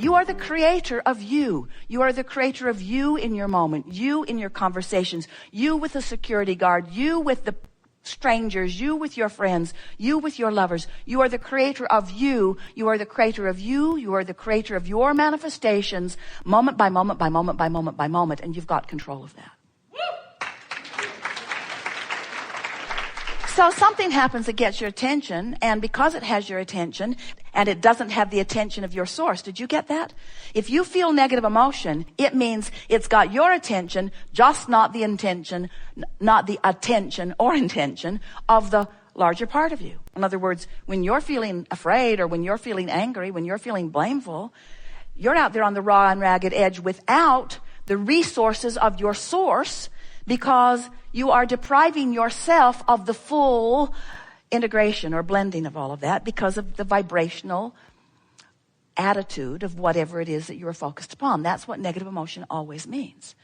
You are the creator of you. You are the creator of you in your moment, you in your conversations, you with the security guard, you with the strangers, you with your friends, you with your lovers. You are the creator of you. You are the creator of you. You are the creator of your manifestations, moment by moment by moment by moment by moment, and you've got control of that. So something happens that gets your attention, and because it has your attention, and it doesn't have the attention of your source. Did you get that? If you feel negative emotion, it means it's got your attention, just not the intention, not the attention or intention of the larger part of you. In other words, when you're feeling afraid, or when you're feeling angry, when you're feeling blameful, you're out there on the raw and ragged edge without the resources of your source, because you are depriving yourself of the full integration or blending of all of that because of the vibrational attitude of whatever it is that you're focused upon. That's what negative emotion always means.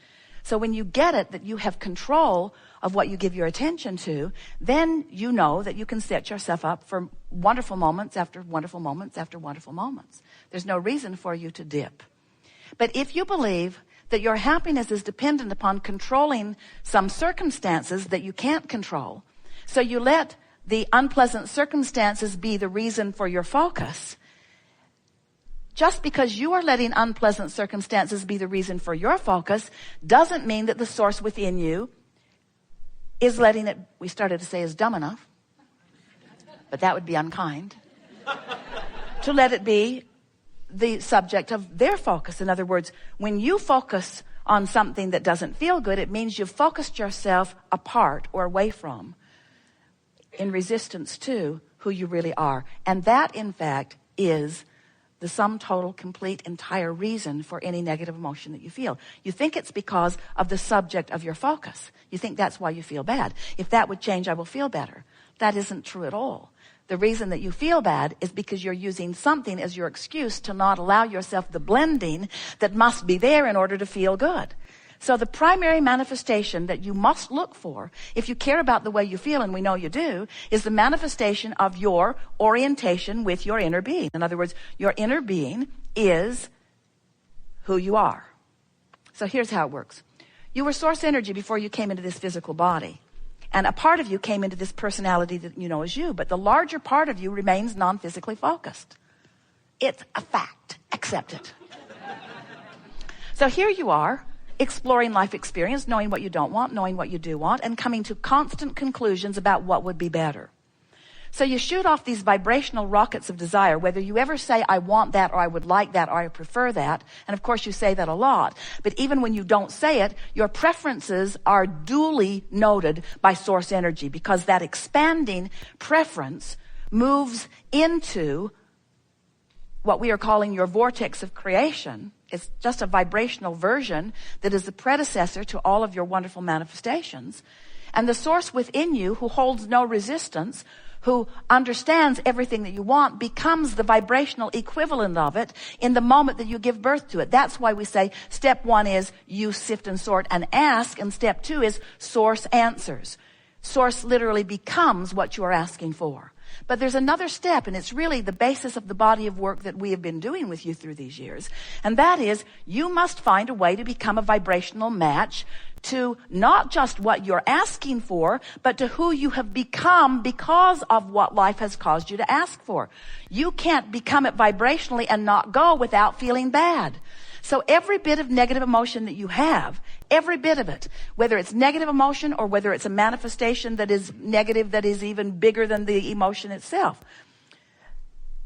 So when you get it, that you have control of what you give your attention to, then you know that you can set yourself up for wonderful moments after wonderful moments after wonderful moments. There's no reason for you to dip. But if you believe that your happiness is dependent upon controlling some circumstances that you can't control, so you let the unpleasant circumstances be the reason for your focus, just because you are letting unpleasant circumstances be the reason for your focus doesn't mean that the source within you is letting it, we started to say is dumb enough, but that would be unkind, to let it be the subject of their focus. In other words, when you focus on something that doesn't feel good, it means you've focused yourself apart or away from, in resistance to who you really are. And that, in fact, is the sum total, complete, entire reason for any negative emotion that you feel. You think it's because of the subject of your focus. You think that's why you feel bad. If that would change, I will feel better. That isn't true at all. The reason that you feel bad is because you're using something as your excuse to not allow yourself the blending that must be there in order to feel good. So the primary manifestation that you must look for, if you care about the way you feel, and we know you do, is the manifestation of your orientation with your inner being. In other words, your inner being is who you are. So here's how it works. You were source energy before you came into this physical body. And a part of you came into this personality that you know as you, but the larger part of you remains non-physically focused. It's a fact. Accept it. So here you are, exploring life experience, knowing what you don't want, knowing what you do want, and coming to constant conclusions about what would be better. So you shoot off these vibrational rockets of desire, whether you ever say, I want that, or I would like that, or I prefer that. And of course you say that a lot. But even when you don't say it, your preferences are duly noted by source energy, because that expanding preference moves into what we are calling your vortex of creation. It's just a vibrational version that is the predecessor to all of your wonderful manifestations. And the source within you, who holds no resistance, who understands everything that you want, becomes the vibrational equivalent of it in the moment that you give birth to it. That's why we say step 1 is you sift and sort and ask, and step 2 is source answers. Source literally becomes what you are asking for. But there's another step, and it's really the basis of the body of work that we have been doing with you through these years. And that is, you must find a way to become a vibrational match to not just what you're asking for, but to who you have become because of what life has caused you to ask for. You can't become it vibrationally and not go without feeling bad. So every bit of negative emotion that you have, every bit of it, whether it's negative emotion or whether it's a manifestation that is negative, that is even bigger than the emotion itself,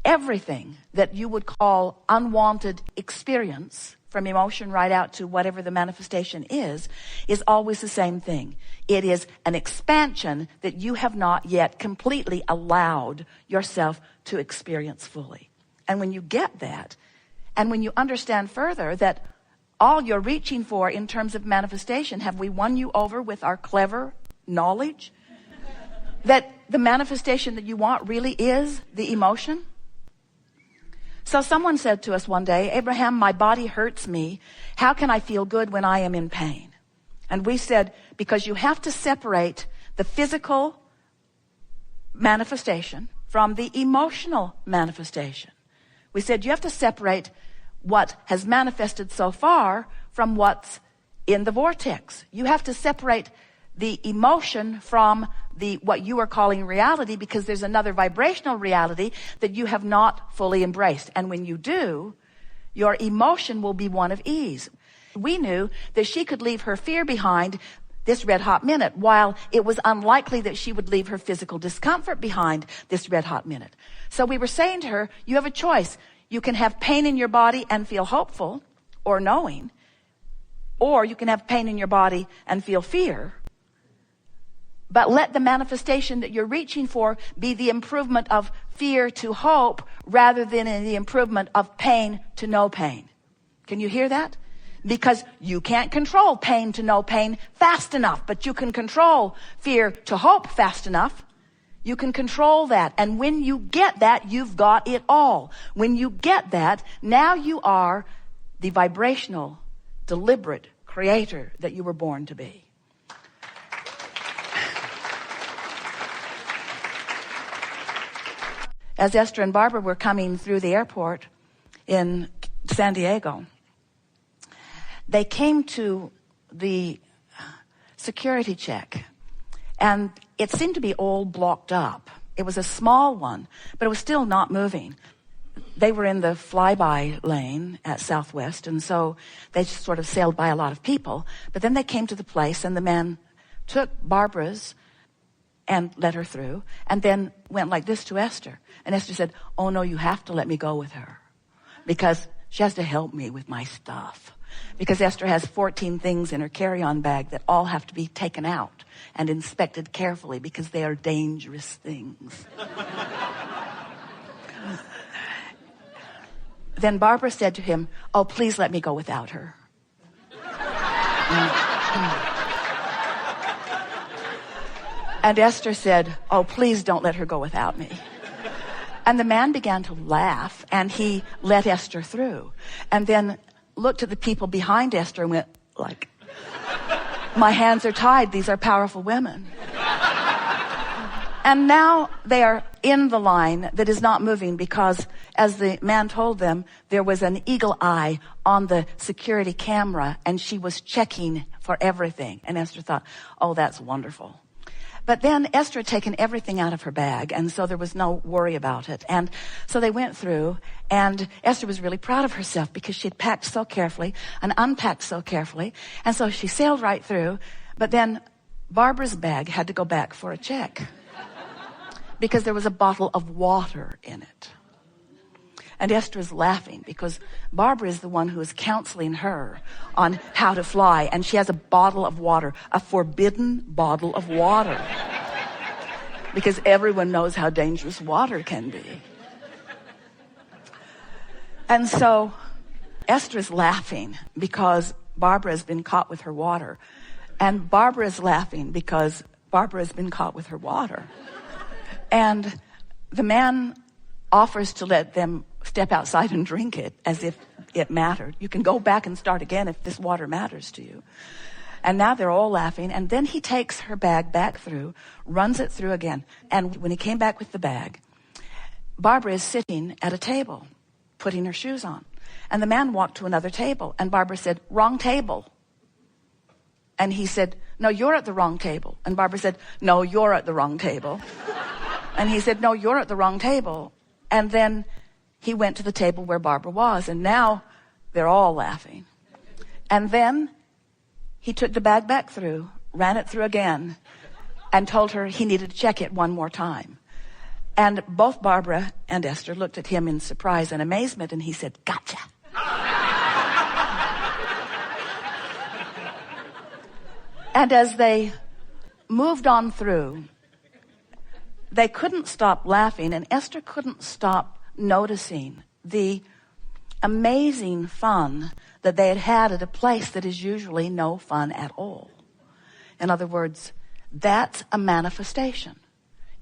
everything that you would call unwanted experience, from emotion right out to whatever the manifestation is always the same thing. It is an expansion that you have not yet completely allowed yourself to experience fully. And when you get that, and when you understand further that all you're reaching for in terms of manifestation, have we won you over with our clever knowledge that the manifestation that you want really is the emotion? So someone said to us one day, Abraham, my body hurts me. How can I feel good when I am in pain? And we said, because you have to separate the physical manifestation from the emotional manifestation. We said you have to separate what has manifested so far from what's in the vortex. You have to separate the emotion from what you are calling reality, because there's another vibrational reality that you have not fully embraced. And when you do, your emotion will be one of ease. We knew that she could leave her fear behind this red hot minute, while it was unlikely that she would leave her physical discomfort behind this red hot minute. So we were saying to her, you have a choice. You can have pain in your body and feel hopeful or knowing, or you can have pain in your body and feel fear. But let the manifestation that you're reaching for be the improvement of fear to hope rather than in the improvement of pain to no pain. Can you hear that? Because you can't control pain to no pain fast enough, but you can control fear to hope fast enough. You can control that. And when you get that, you've got it all. When you get that, now you are the vibrational, deliberate creator that you were born to be. As Esther and Barbara were coming through the airport in San Diego, they came to the security check, and it seemed to be all blocked up. It was a small one, but it was still not moving. They were in the flyby lane at Southwest, and so they just sort of sailed by a lot of people. But then they came to the place, and the man took Barbara's and let her through, and then went like this to Esther. And Esther said, oh no, you have to let me go with her, because she has to help me with my stuff. Because Esther has 14 things in her carry-on bag that all have to be taken out and inspected carefully, because they are dangerous things. Then Barbara said to him, oh, please let me go without her. And Esther said, oh, please don't let her go without me. And the man began to laugh, and he let Esther through. And then looked at the people behind Esther and went like, my hands are tied. These are powerful women. And now they are in the line that is not moving, because, as the man told them, there was an eagle eye on the security camera, and she was checking for everything. And Esther thought, oh, that's wonderful. But then Esther had taken everything out of her bag, and so there was no worry about it. And so they went through, and Esther was really proud of herself, because she had packed so carefully and unpacked so carefully. And so she sailed right through. But then Barbara's bag had to go back for a check, because there was a bottle of water in it. And Esther is laughing, because Barbara is the one who is counseling her on how to fly. And she has a bottle of water, a forbidden bottle of water, because everyone knows how dangerous water can be. And so Esther is laughing because Barbara has been caught with her water. And Barbara is laughing because Barbara has been caught with her water. And the man offers to let them step outside and drink it, as if it mattered. You can go back and start again if this water matters to you. And now they're all laughing. And then he takes her bag back through, runs it through again. And when he came back with the bag, Barbara is sitting at a table, putting her shoes on. And the man walked to another table, and Barbara said, wrong table. And he said, no, you're at the wrong table. And Barbara said, no, you're at the wrong table. And he said, no, you're at the wrong table. And then he went to the table where Barbara was, and now they're all laughing. And then he took the bag back through, ran it through again, and told her he needed to check it one more time. And both Barbara and Esther looked at him in surprise and amazement, and he said, gotcha. And as they moved on through, they couldn't stop laughing, and Esther couldn't stop noticing the amazing fun that they had had at a place that is usually no fun at all. In other words, that's a manifestation.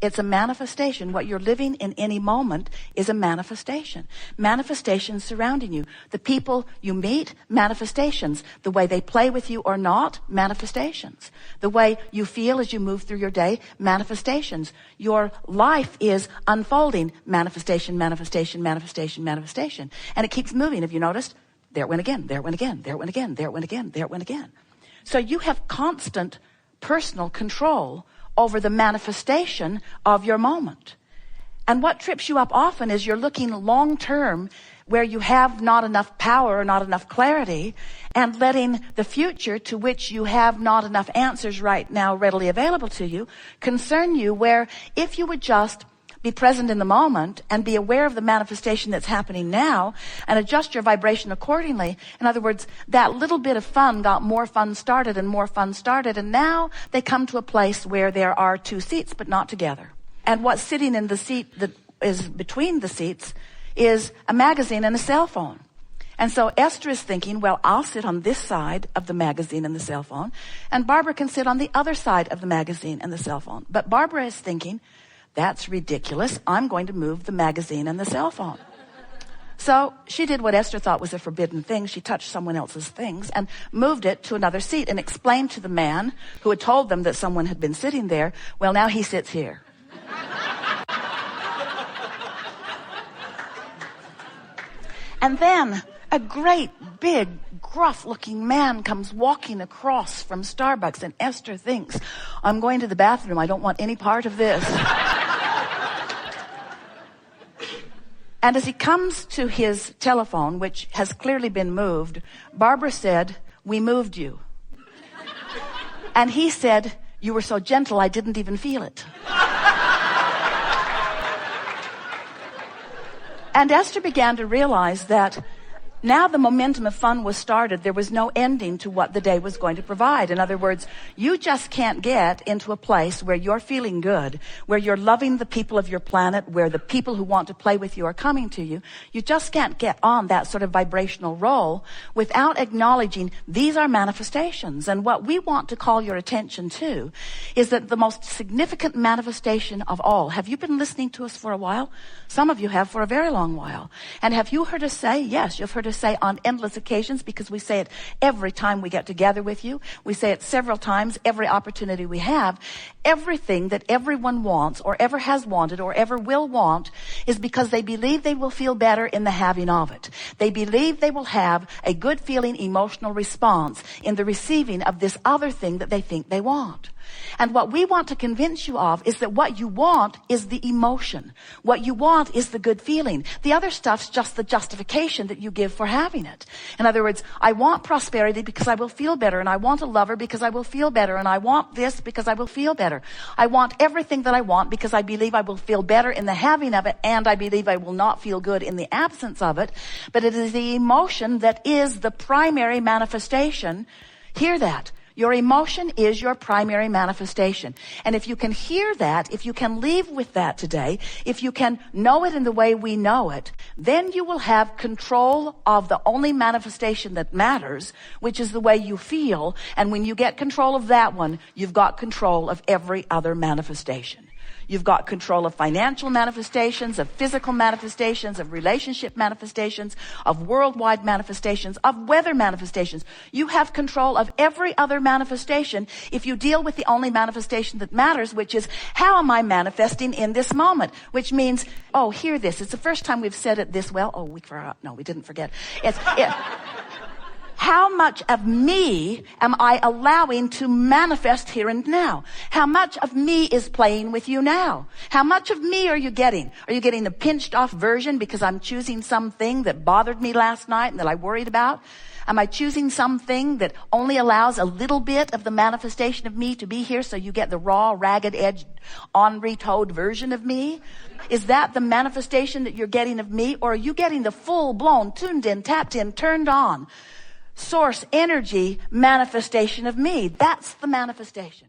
It's a manifestation. What you're living in any moment is a manifestation. Manifestations surrounding you. The people you meet, manifestations. The way they play with you or not, manifestations. The way you feel as you move through your day, manifestations. Your life is unfolding, manifestation, manifestation, manifestation, manifestation. And it keeps moving. Have you noticed? There it went again, there it went again, there it went again, there it went again, there it went again. So you have constant personal control over the manifestation of your moment. And what trips you up often is you're looking long term where you have not enough power or not enough clarity, and letting the future, to which you have not enough answers right now readily available to you, concern you, where if you would just be present in the moment and be aware of the manifestation that's happening now and adjust your vibration accordingly. In other words, that little bit of fun got more fun started, and now they come to a place where there are two seats but not together. And what's sitting in the seat that is between the seats is a magazine and a cell phone. And so Esther is thinking, well, I'll sit on this side of the magazine and the cell phone, and Barbara can sit on the other side of the magazine and the cell phone. But Barbara is thinking, that's ridiculous. I'm going to move the magazine and the cell phone. So she did what Esther thought was a forbidden thing. She touched someone else's things and moved it to another seat and explained to the man who had told them that someone had been sitting there, well, now he sits here. And then a great, big, gruff-looking man comes walking across from Starbucks, and Esther thinks, I'm going to the bathroom. I don't want any part of this. And as he comes to his telephone, which has clearly been moved, Barbara said, we moved you. And he said, you were so gentle, I didn't even feel it. And Esther began to realize that now the momentum of fun was started. There was no ending to what the day was going to provide. In other words, you just can't get into a place where you're feeling good, where you're loving the people of your planet, where the people who want to play with you are coming to you. You just can't get on that sort of vibrational roll without acknowledging these are manifestations. And what we want to call your attention to is that the most significant manifestation of all. Have you been listening to us for a while? Some of you have for a very long while. And have you heard us say, yes, you've heard us say on endless occasions, because we say it every time we get together with you. We say it several times every opportunity we have. Everything that everyone wants or ever has wanted or ever will want is because they believe they will feel better in the having of it. They believe they will have a good feeling emotional response in the receiving of this other thing that they think they want. And what we want to convince you of is that what you want is the emotion. What you want is the good feeling. The other stuff's just the justification that you give for having it. In other words, I want prosperity because I will feel better, and I want a lover because I will feel better, and I want this because I will feel better. I want everything that I want because I believe I will feel better in the having of it, and I believe I will not feel good in the absence of it. But it is the emotion that is the primary manifestation. Hear that. Your emotion is your primary manifestation. And if you can hear that, if you can leave with that today, if you can know it in the way we know it, then you will have control of the only manifestation that matters, which is the way you feel. And when you get control of that one, you've got control of every other manifestation. You've got control of financial manifestations, of physical manifestations, of relationship manifestations, of worldwide manifestations, of weather manifestations. You have control of every other manifestation if you deal with the only manifestation that matters, which is, how am I manifesting in this moment? Which means, oh, hear this. It's the first time we've said it this well. Oh, we forgot. No, we didn't forget. How much of me am I allowing to manifest here and now? How much of me is playing with you now? How much of me are you getting? Are you getting the pinched off version because I'm choosing something that bothered me last night and that I worried about? Am I choosing something that only allows a little bit of the manifestation of me to be here so you get the raw, ragged edged, on-retoed version of me? Is that the manifestation that you're getting of me? Or are you getting the full-blown, tuned in, tapped in, turned on, source energy manifestation of me? That's the manifestation.